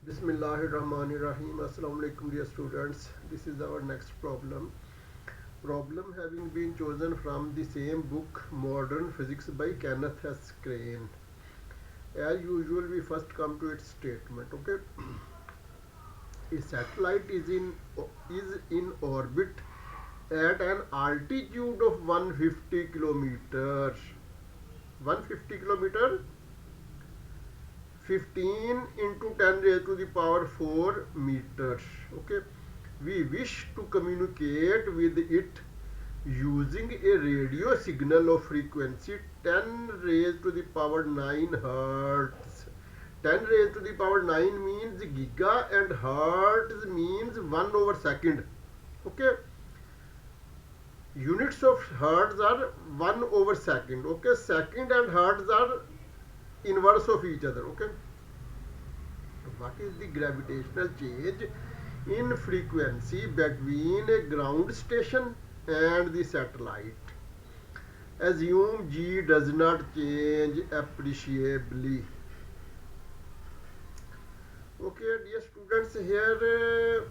Bismillahirrahmanirrahim. Assalamu alaikum, dear students. This is our next problem. Problem having been chosen from the same book, Modern Physics by Kenneth S. Crane. As usual, we first come to its statement. Okay, a satellite is in orbit at an altitude of 150 kilometers. 150 kilometer 15 into 10 raised to the power 4 meters. Okay, we wish to communicate with it using a radio signal of frequency 10 raised to the power 9 hertz. 10 raised to the power 9 means giga and hertz means 1 over second. Okay, units of hertz are 1 over second. Okay, second and hertz are inverse of each other. Okay, what is the gravitational change in frequency between a ground station and the satellite? Assume G does not change appreciably. Okay, dear students, here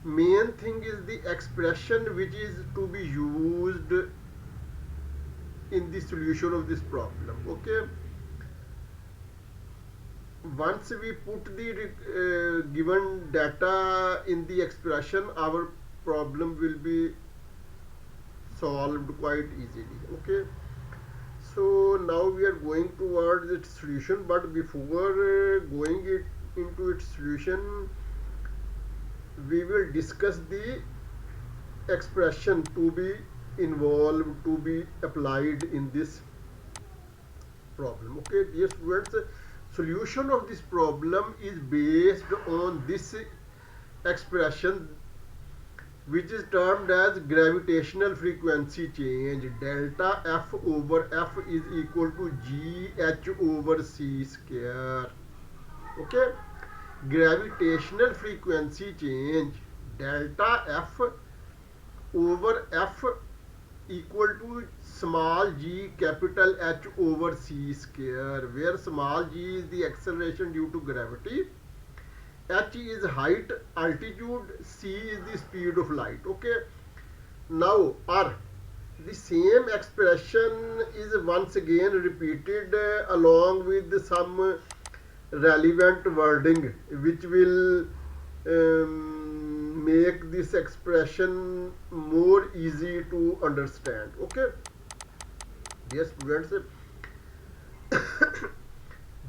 main thing is the expression which is to be used in the solution of this problem. Okay, once we put the given data in the expression, our problem will be solved quite easily. Okay, so now we are going towards its solution, but before into its solution, we will discuss the expression to be involved, to be applied in this problem. Okay, dear students, solution of this problem is based on this expression which is termed as gravitational frequency change. Delta F over F is equal to GH over C square. Okay, gravitational frequency change delta F over F equal to small g capital H over C square, where small g is the acceleration due to gravity, H is height, altitude, C is the speed of light. Okay, now R, the same expression is once again repeated along with some relevant wording which will make this expression more easy to understand. Okay, dear students,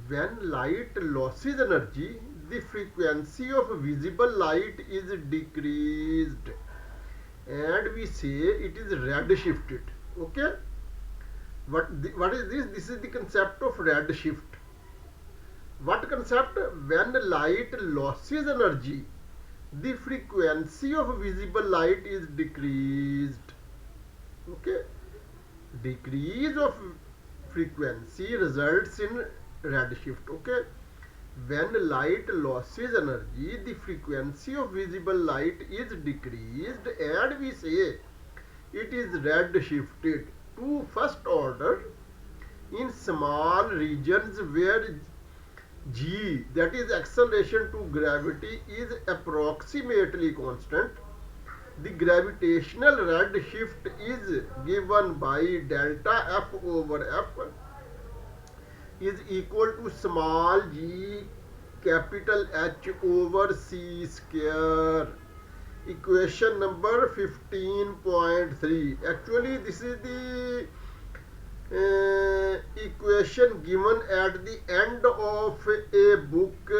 when light loses energy, the frequency of visible light is decreased and we say it is redshifted. Okay, what is this? This is the concept of redshift. What concept? When light loses energy, the frequency of visible light is decreased. Okay, decrease of frequency results in redshift. Okay, when light loses energy, the frequency of visible light is decreased and we say it is redshifted to first order in small regions where g, that is acceleration to gravity, is approximately constant. The gravitational redshift is given by delta F over F is equal to small g capital H over C square. Equation number 15.3. Actually, this is the equation given at the end of a book.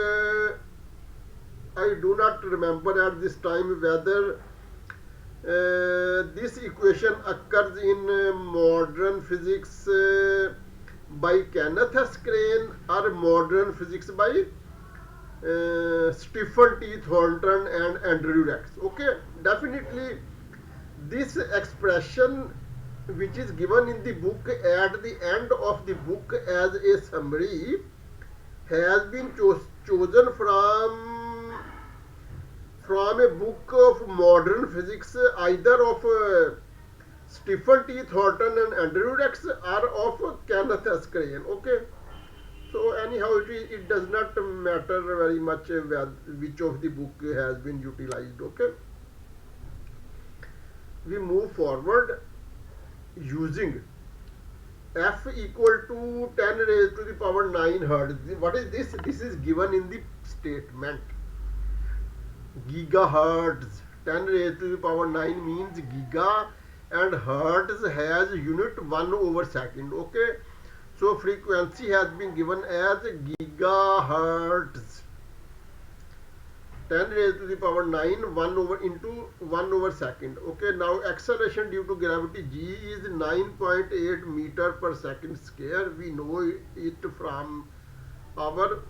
I do not remember at this time whether this equation occurs in modern physics by Kenneth S. Crane or modern physics by Stephen T. Thornton and Andrew Rex. Okay, definitely this expression which is given in the book at the end of the book as a summary has been chosen from a book of modern physics, either of Stephen T. Thornton and Andrew Rex or of Kenneth S. Crane. Okay, so anyhow, it does not matter very much which of the book has been utilized. Okay, we move forward using f equal to 10 raised to the power 9 hertz. What is this? This is given in the statement. Gigahertz. 10 raised to the power 9 means giga, and hertz has unit 1 over second. Okay, so frequency has been given as gigahertz. 10 raised to the power 9, 1 over into 1 over second. Okay, now acceleration due to gravity g is 9.8 meter per second square. We know it from our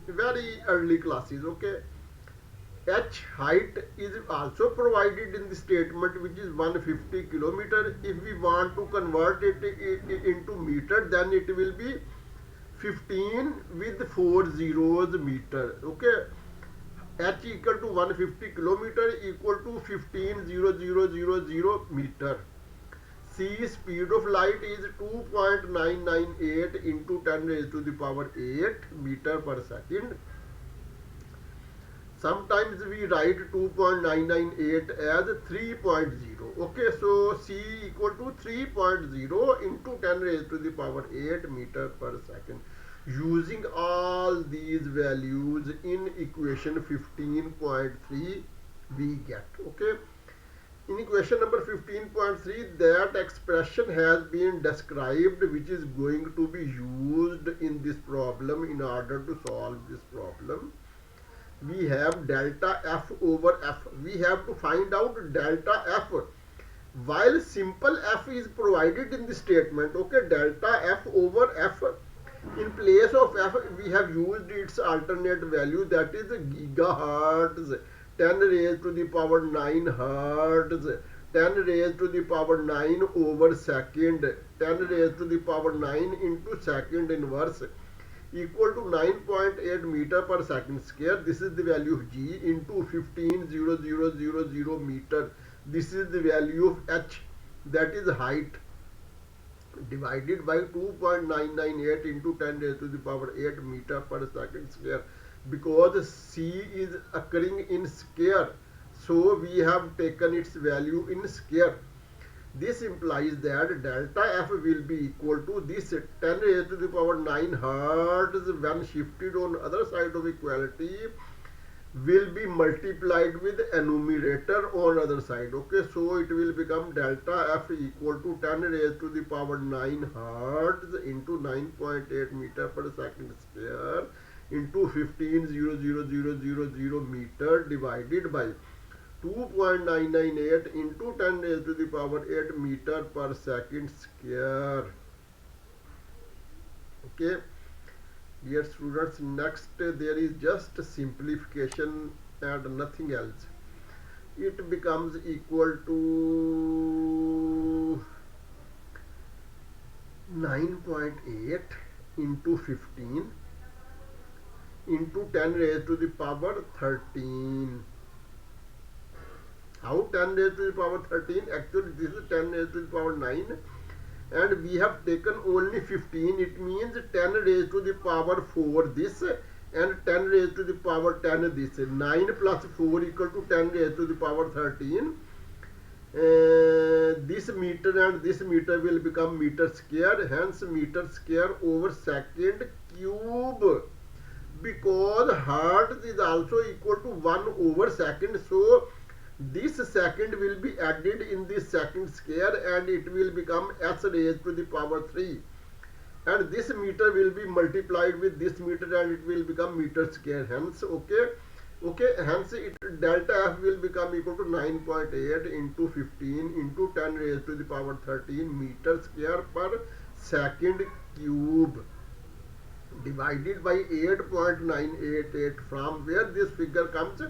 very early classes. Okay, h height is also provided in the statement, which is 150 kilometer. If we want to convert it into meter, then it will be 15 with 4 zeros meter. Okay, h equal to 150 kilometer equal to 15,000 meter. C speed of light is 2.998 into 10 raised to the power 8 meter per second. Sometimes we write 2.998 as 3.0. Okay, so C equal to 3.0 into 10 raised to the power 8 meter per second. Using all these values in equation 15.3 we get. Okay, in equation number 15.3, that expression has been described, which is going to be used in this problem in order to solve this problem. We have delta f over f. We have to find out delta f. While simple f is provided in the statement, okay, delta f over f, in place of f we have used its alternate value, that is gigahertz. 10 raised to the power 9 hertz, 10 raised to the power 9 over second, 10 raised to the power 9 into second inverse, equal to 9.8 meter per second square. This is the value of g into 15,000 meter. This is the value of h, that is height, divided by 2.998 into 10 raised to the power 8 meter per second square. Because c is occurring in square, so we have taken its value in square. This implies that delta f will be equal to this 10 raised to the power 9 hertz when shifted on other side of equality will be multiplied with numerator on other side. Okay, so it will become delta f equal to 10 raised to the power 9 hertz into 9.8 meter per second square into 15,000 meter divided by 2.998 into 10 raised to the power 8 meter per second square. Okay, dear students, next there is just simplification and nothing else. It becomes equal to 9.8 into 15 into 10 raised to the power 13. How 10 raised to the power 13? Actually, this is 10 raised to the power 9, and we have taken only 15. It means 10 raised to the power 4 this, and 10 raised to the power 10 this. 9 plus 4 equal to 10 raised to the power 13. This meter and this meter will become meter square, hence meter square over second cube. Because hertz is also equal to 1 over second, so this second will be added in this second square and it will become s raised to the power 3, and this meter will be multiplied with this meter and it will become meter square. Hence, hence delta f will become equal to 9.8 into 15 into 10 raised to the power 13 meter square per second cube, divided by 8.988. From where this figure comes,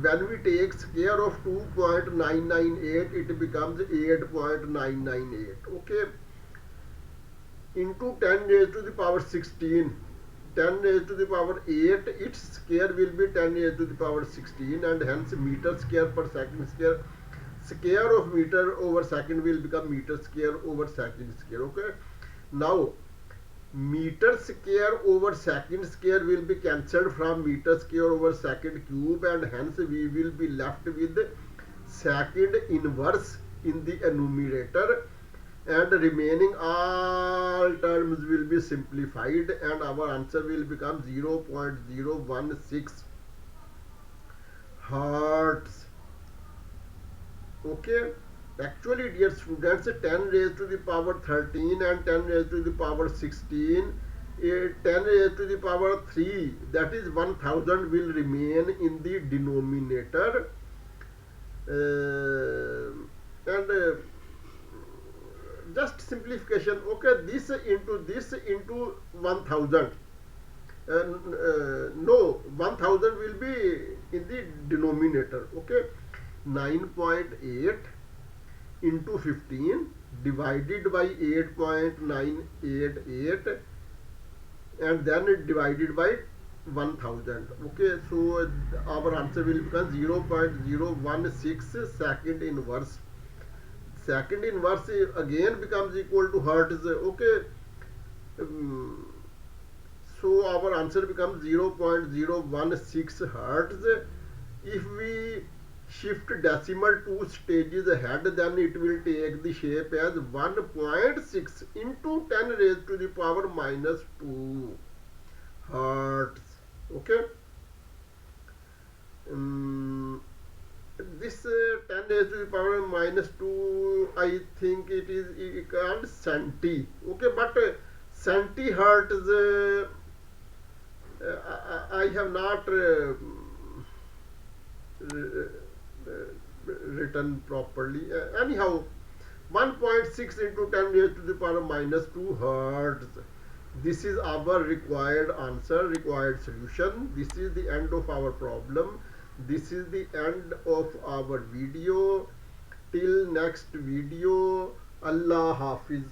when we take square of 2.998, it becomes 8.998. Okay, into 10 raised to the power 16, 10 raised to the power 8, its square will be 10 raised to the power 16, and hence meter square per second square, square of meter over second will become meter square over second square. Okay, now meter square over second square will be cancelled from meter square over second cube, and hence we will be left with second inverse in the numerator, and remaining all terms will be simplified, and our answer will become 0.016 hertz. Okay, actually dear students, 10 raised to the power 13 and 10 raised to the power 16, 10 raised to the power 3, that is 1000, will remain in the denominator, and just simplification. Okay, this into 1000, no, 1000 will be in the denominator. Okay, 9.8 into 15 divided by 8.988, and then it divided by 1000. Okay, so our answer will become 0.016 second inverse. Second inverse again becomes equal to hertz. Okay, um, so our answer becomes 0.016 hertz. If we shift decimal 2 stages ahead, then it will take the shape as 1.6 into 10 raised to the power minus 2 hertz. Okay, this 10 raised to the power minus 2, I think it is called centi. Okay, but centihertz, I have not written properly. Anyhow, 1.6 into 10 raised to the power minus 2 hertz. This is our required answer, required solution. This is the end of our problem. This is the end of our video. Till next video, Allah Hafiz.